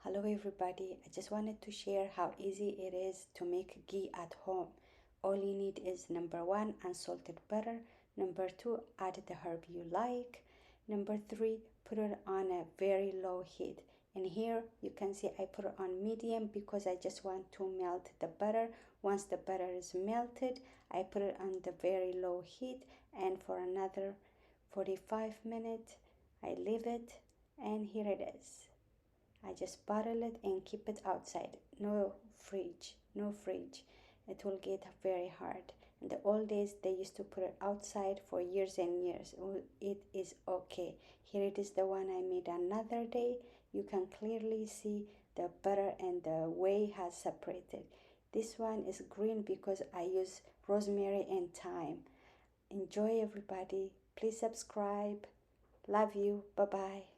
Hello everybody, I just wanted to share how easy it is to make ghee at home. All you need is number 1, unsalted butter. Number 2, add the herb you like. Number 3, put it on a very low heat. And here you can see I put it on medium because I just want to melt the butter. Once the butter is melted, I put it on the very low heat, and for another 45 minutes I leave it, and here it is. I just bottle it and keep it outside. No fridge, no fridge. It will get very hard. In the old days, they used to put it outside for years and years. It is okay. Here it is, the one I made another day. You can clearly see the butter and the whey has separated. This one is green because I use rosemary and thyme. Enjoy everybody. Please subscribe. Love you. Bye-bye.